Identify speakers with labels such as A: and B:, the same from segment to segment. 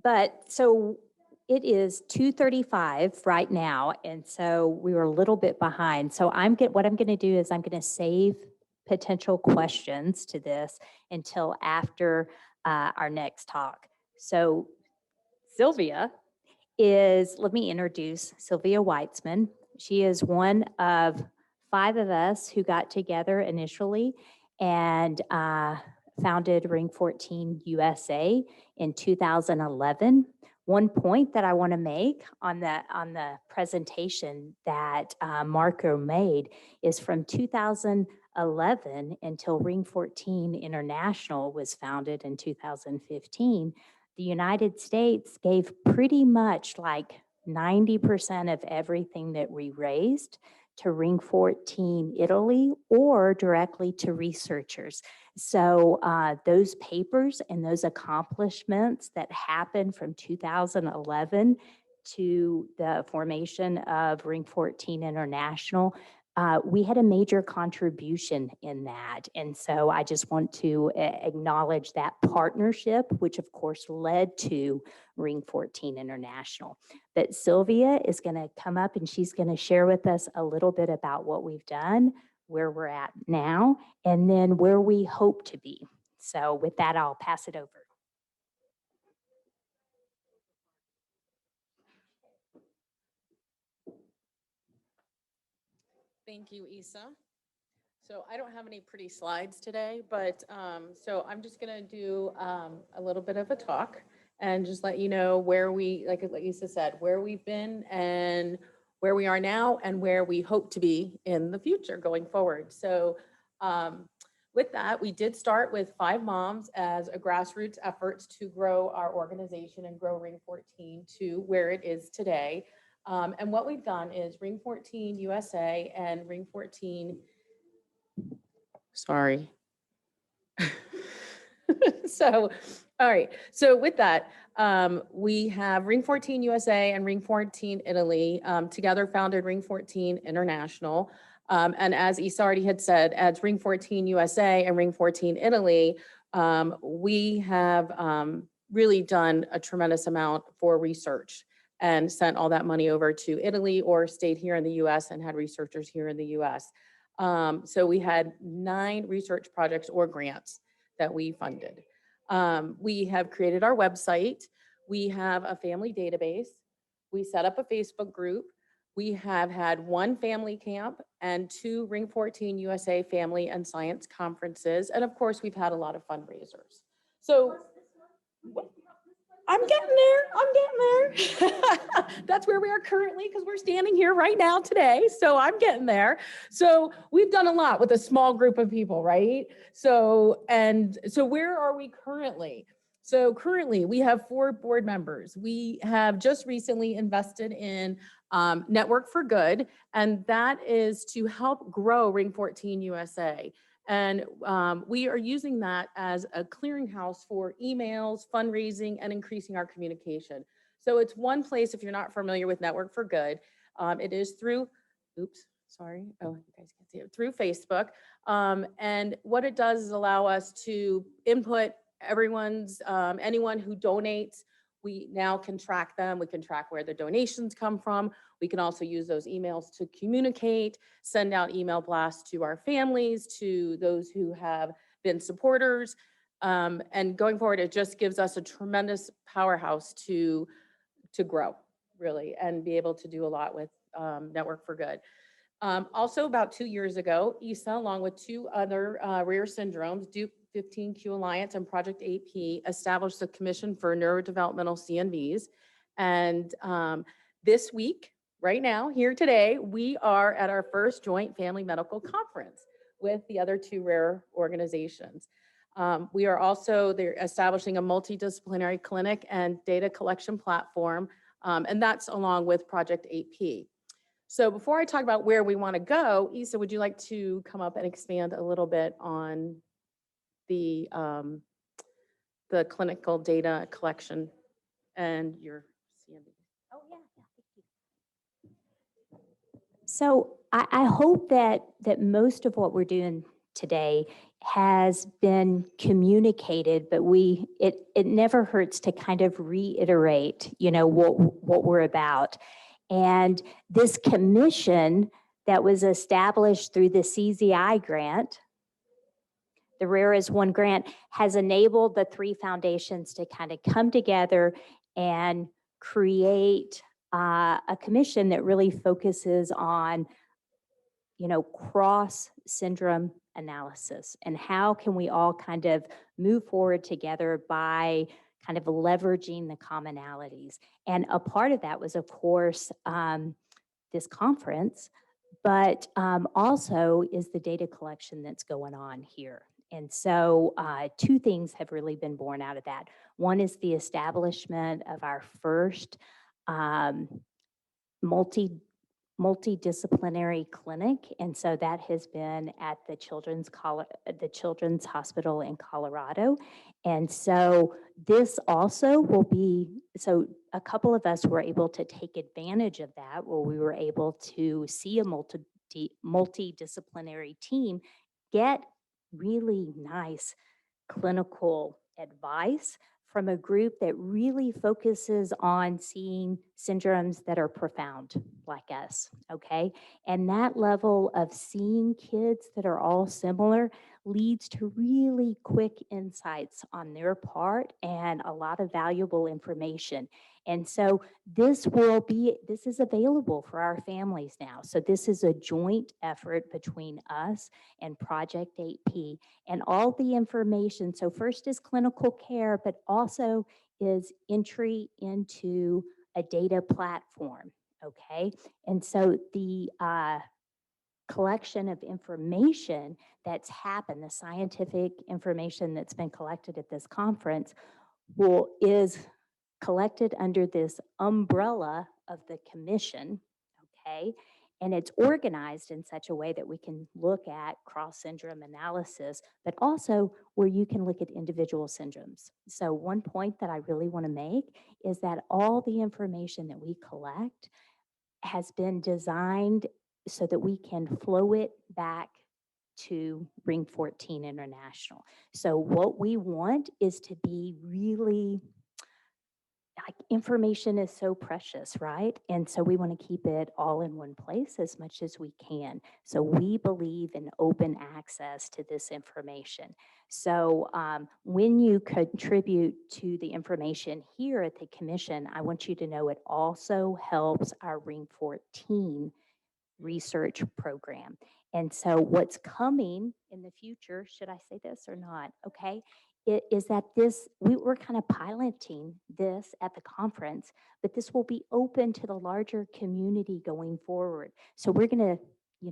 A: But so it is 2:35 right now, and so we were a little bit behind. So what I'm going to do is I'm going to save potential questions to this until after our next talk. So Sylvia let me introduce Sylvia Weitzman. She is one of 5 of us who got together initially and founded Ring 14 USA in 2011. One point that I want to make on the presentation that Marco made is from 2011 until Ring 14 International was founded in 2015. The United States gave pretty much like 90% of everything that we raised to Ring 14 Italy or directly to researchers. So those papers and those accomplishments that happened from 2011 to the formation of Ring 14 International, we had a major contribution in that. And so I just want to acknowledge that partnership, which of course led to Ring 14 International. But Sylvia is going to come up and she's going to share with us a little bit about what we've done, where we're at now, and then where we hope to be. So with that, I'll pass it over.
B: Thank you, Isa. So I don't have any pretty slides today, but so I'm just going to do a little bit of a talk and just let you know where like Isa said, where we've been and where we are now and where we hope to be in the future going forward. So with that, we did start with 5 moms as a grassroots effort to grow our organization and grow Ring 14 to where it is today. And what we've done is Ring 14 USA and Ring 14, sorry. So, all right. So with that, we have Ring 14 USA and Ring 14 Italy together founded Ring 14 International. And as Isa already had said, as Ring 14 USA and Ring 14 Italy, we have really done a tremendous amount for research and sent all that money over to Italy or stayed here in the US and had researchers here in the US. So we had 9 research projects or grants that we funded. We have created our website. We have a family database. We set up a Facebook group. We have had 1 family camp and 2 Ring 14 USA family and science conferences. And of course, we've had a lot of fundraisers. So I'm getting there. That's where we are currently because we're standing here right now today. So I'm getting there. So we've done a lot with a small group of people, right? So where are we currently? So currently we have 4 board members. We have just recently invested in Network for Good, and that is to help grow Ring 14 USA. And we are using that as a clearinghouse for emails, fundraising, and increasing our communication. So it's one place, if you're not familiar with Network for Good, it is through, oops, sorry. Oh, you guys can see it, through Facebook. And what it does is allow us to input everyone's, anyone who donates. We now can track them. We can track where the donations come from. We can also use those emails to communicate, send out email blasts to our families, to those who have been supporters. And going forward, it just gives us a tremendous powerhouse to grow, really, and be able to do a lot with Network for Good. Also, about 2 years ago, Isa, along with 2 other rare syndromes, Duke 15Q Alliance and Project AP, established the Commission for Neurodevelopmental CNVs. And this week, right now, here today, we are at our first joint family medical conference with the other 2 rare organizations. We are also, they're establishing a multidisciplinary clinic and data collection platform, and that's along with Project AP. So before I talk about where we want to go, Isa, would you like to come up and expand a little bit on the clinical data collection and your CNV?
A: Oh, yeah, thank you. So I hope that most of what we're doing today has been communicated, but it never hurts to kind of reiterate, what we're about. And this commission that was established through the CZI grant, the Rare as One grant, has enabled the three foundations to kind of come together and create a commission that really focuses on, cross syndrome analysis, and how can we all kind of move forward together by kind of leveraging the commonalities. And a part of that was, of course, this conference, but also is the data collection that's going on here. And so two things have really been born out of that. One is the establishment of our first multidisciplinary clinic, and so that has been at the Children's Hospital in Colorado. And so this also will be, so a couple of us were able to take advantage of that, where we were able to see a multidisciplinary team get really nice clinical advice from a group that really focuses on seeing syndromes that are profound like us, okay? And that level of seeing kids that are all similar leads to really quick insights on their part and a lot of valuable information. And so this is available for our families now. So this is a joint effort between us and Project 8P, and all the information. So first is clinical care, but also is entry into a data platform, okay? And so the collection of information that's happened, the scientific information that's been collected at this conference is collected under this umbrella of the commission, okay? And it's organized in such a way that we can look at cross-syndrome analysis, but also where you can look at individual syndromes. So one point that I really want to make is that all the information that we collect has been designed so that we can flow it back to Ring 14 International. So what we want is to be really, like, information is so precious, right? And so we want to keep it all in one place as much as we can. So we believe in open access to this information. So when you contribute to the information here at the commission, I want you to know it also helps our Ring 14 research program. And so what's coming in the future, should I say this or not? Okay, is that we're kind of piloting this at the conference, but this will be open to the larger community going forward. So we're going to,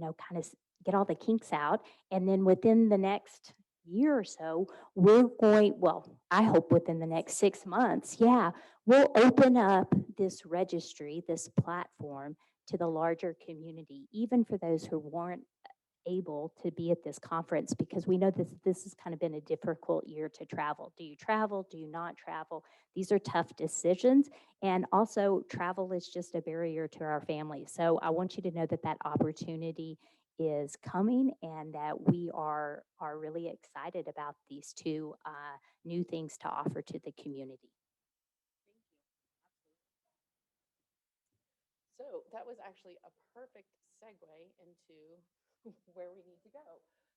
A: kind of get all the kinks out. And then within the next year or so, I hope within the next 6 months, we'll open up this registry, this platform, to the larger community, even for those who weren't able to be at this conference, because we know this has kind of been a difficult year to travel. Do you travel? Do you not travel? These are tough decisions. And also travel is just a barrier to our families. So I want you to know that that opportunity is coming, and that we are really excited about these two new things to offer to the community.
B: So that was actually a perfect segue into where we need to go.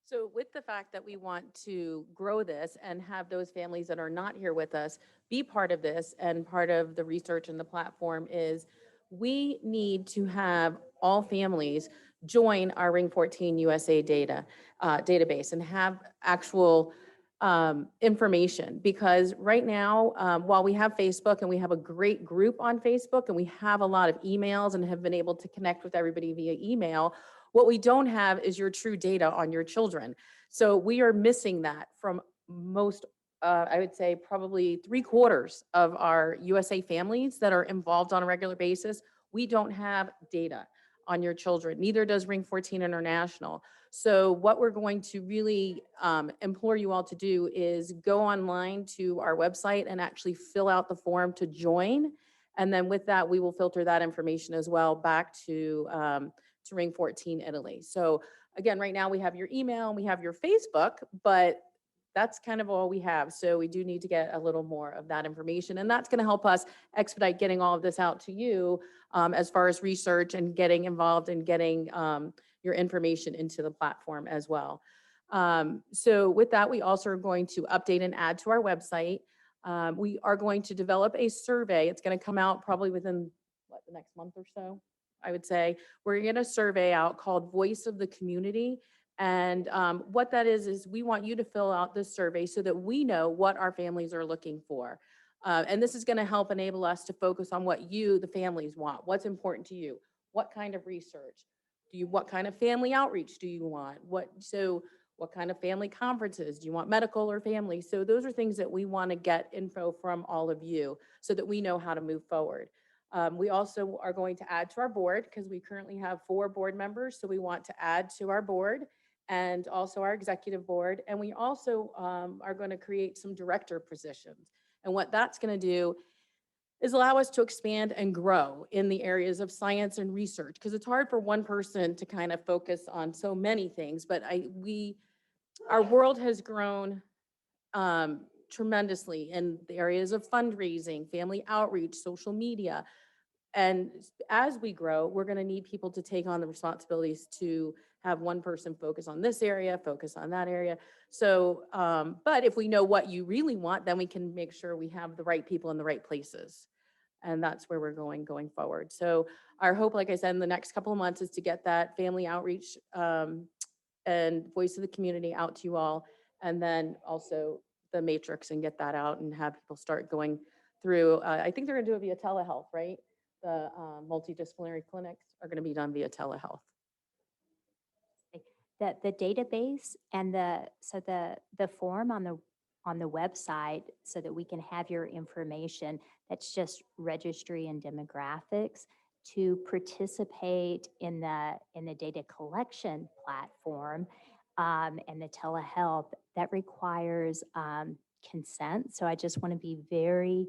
B: So with the fact that we want to grow this and have those families that are not here with us be part of this, and part of the research and the platform is we need to have all families join our Ring 14 USA database and have actual information, because right now, while we have Facebook and we have a great group on Facebook and we have a lot of emails and have been able to connect with everybody via email, what we don't have is your true data on your children. So we are missing that from most, I would say probably 3/4 of our USA families that are involved on a regular basis. We don't have data on your children. Neither does Ring 14 International. So what we're going to really implore you all to do is go online to our website and actually fill out the form to join. And then with that, we will filter that information as well back to Ring 14 Italy. So Again, right now we have your email and we have your Facebook, but that's kind of all we have. So we do need to get a little more of that information. And that's going to help us expedite getting all of this out to you as far as research and getting involved and getting your information into the platform as well. So with that, we also are going to update and add to our website. We are going to develop a survey. It's going to come out probably within the next month or so, I would say. We're going to survey out called Voice of the Community. And what that is we want you to fill out this survey so that we know what our families are looking for. And this is going to help enable us to focus on what you, the families, want. What's important to you? What kind of research? What kind of family outreach do you want? What kind of family conferences? Do you want medical or family? So those are things that we want to get info from all of you so that we know how to move forward. We also are going to add to our board because we currently have 4 board members. So we want to add to our board and also our executive board. And we also are going to create some director positions. And what that's going to do is allow us to expand and grow in the areas of science and research, because it's hard for one person to kind of focus on so many things. But our world has grown tremendously in the areas of fundraising, family outreach, social media. And as we grow, we're going to need people to take on the responsibilities to have one person focus on this area, focus on that area. So, but if we know what you really want, then we can make sure we have the right people in the right places. And that's where we're going forward. So our hope, like I said, in the next couple of months is to get that family outreach and voice of the community out to you all. And then also the matrix and get that out and have people start going through. I think they're going to do it via telehealth, right? The multidisciplinary clinics are going to be done via telehealth.
A: The database and the form on the website so that we can have your information, that's just registry and demographics. To participate in the data collection platform and the telehealth, that requires consent. So I just want to be very,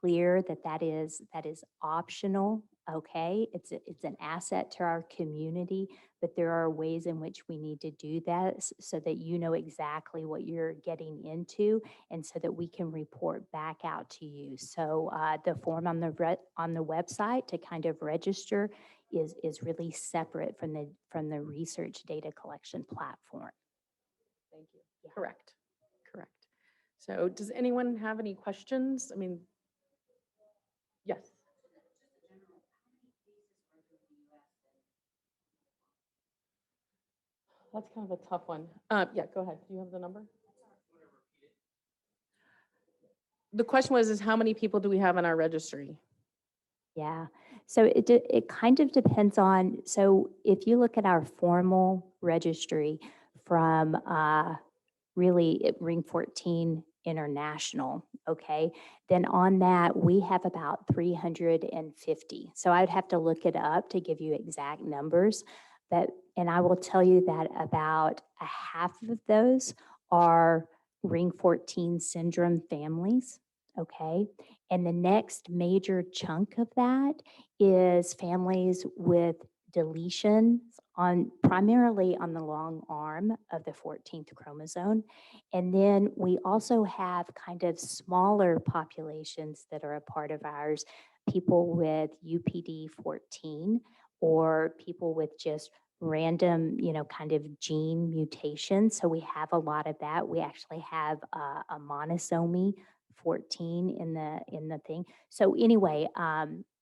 A: clear that that is optional. Okay, it's an asset to our community, but there are ways in which we need to do that so that you know exactly what you're getting into, and so that we can report back out to you. So the form on the website to kind of register is really separate from the research data collection platform.
B: Thank you. Yeah. Correct. So does anyone have any questions? I mean, yes. That's kind of a tough one. Yeah, go ahead. Do you have the number? The question is how many people do we have in our registry?
A: Yeah. So it kind of depends on, so if you look at our formal registry from really Ring 14 International, okay, then on that we have about 350. So I'd have to look it up to give you exact numbers, and I will tell you that about a half of those are Ring 14 syndrome families, okay? And the next major chunk of that is families with deletions primarily on the long arm of the 14th chromosome. And then we also have kind of smaller populations that are a part of ours, people with UPD 14 or people with just random, kind of gene mutations. So we have a lot of that. We actually have a monosomy 14 in the thing. So anyway,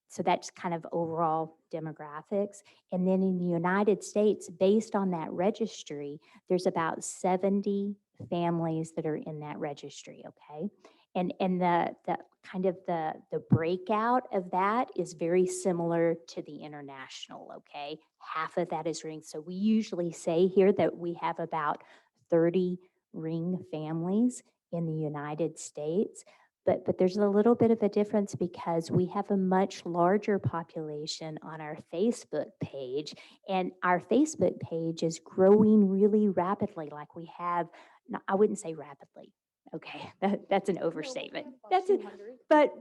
A: so that's kind of overall demographics. And then in the United States, based on that registry, there's about 70 families that are in that registry, okay? And the kind of the breakout of that is very similar to the international, okay? Half of that is Ring. So we usually say here that we have about 30 Ring families in the United States. But there's a little bit of a difference because we have a much larger population on our Facebook page, and our Facebook page is growing really rapidly. Like we have, no, I wouldn't say rapidly. Okay, that's an overstatement. That's it. But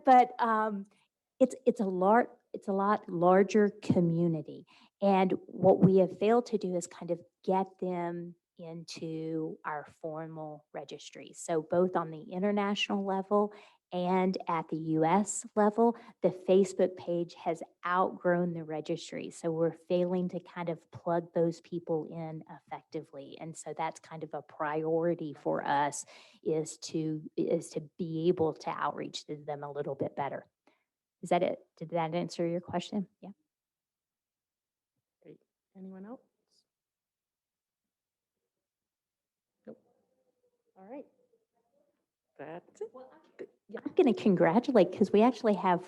A: it's a lot larger community. And what we have failed to do is kind of get them into our formal registry. So both on the international level and at the US level, the Facebook page has outgrown the registry. So we're failing to kind of plug those people in effectively. And so that's kind of a priority for us is to be able to outreach to them a little bit better. Is that it? Did that answer your question? Yeah.
B: Great. Anyone else? Nope. All right. That's it. Yeah.
A: I'm going to congratulate because we actually have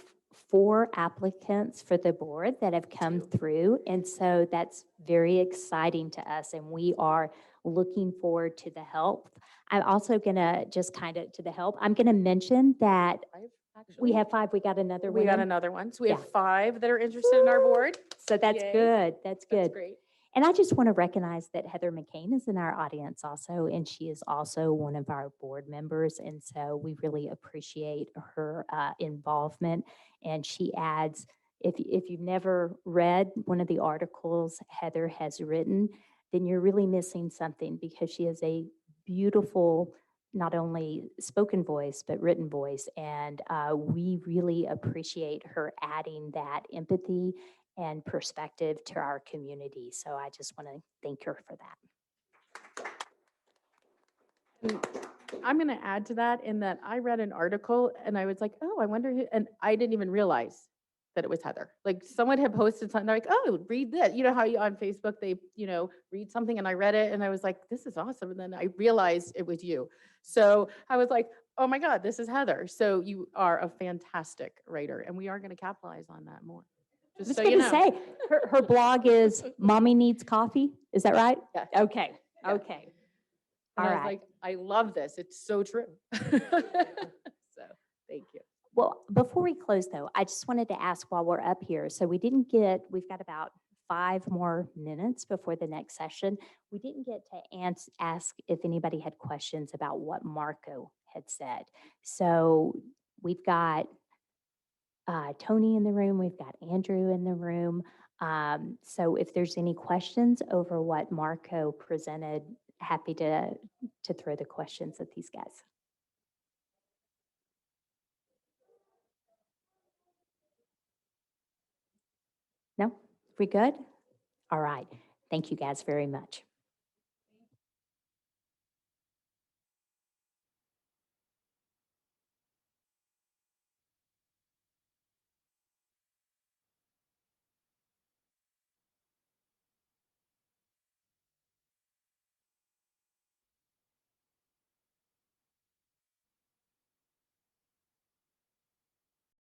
A: 4 applicants for the board that have come through. And so that's very exciting to us. And we are looking forward to the help. I'm also going to just kind of to the help. I'm going to mention that
B: Five, actually.
A: we have 5. We got another one.
B: We got
A: in.
B: another one. So we
A: Yeah.
B: have 5 that are interested in our board.
A: So that's
B: Yay.
A: good. That's good.
B: That's great.
A: And I just want to recognize that Heather McCain is in our audience also, and she is also one of our board members. And so we really appreciate her involvement. And she adds, if you've never read one of the articles Heather has written, then you're really missing something because she is a beautiful, not only spoken voice, but written voice. And we really appreciate her adding that empathy and perspective to our community. So I just want to thank her for that.
B: And I'm going to add to that in that I read an article and I was like, oh, I wonder who, and I didn't even realize that it was Heather. Like someone had posted something, they're like, oh, read this. You know how you on Facebook, they, read something and I read it and I was like, this is awesome. And then I realized it was you. So I was like, oh my God, this is Heather. So you are a fantastic writer and we are going to capitalize on that more.
A: I
B: Just
A: was
B: so
A: going
B: you
A: to
B: know.
A: say, her blog is Mommy Needs Coffee. Is that right?
B: Yes.
A: Okay.
B: Yeah.
A: Okay.
B: And
A: All
B: I was
A: right.
B: like, I love this. It's so true. So thank you.
A: Well, before we close though, I just wanted to ask while we're up here. So we've got about 5 more minutes before the next session. We didn't get to ask if anybody had questions about what Marco had said. So we've got Tony in the room, we've got Andrew in the room. So if there's any questions over what Marco presented, happy to throw the questions at these guys. No? We good? All right. Thank you guys very much.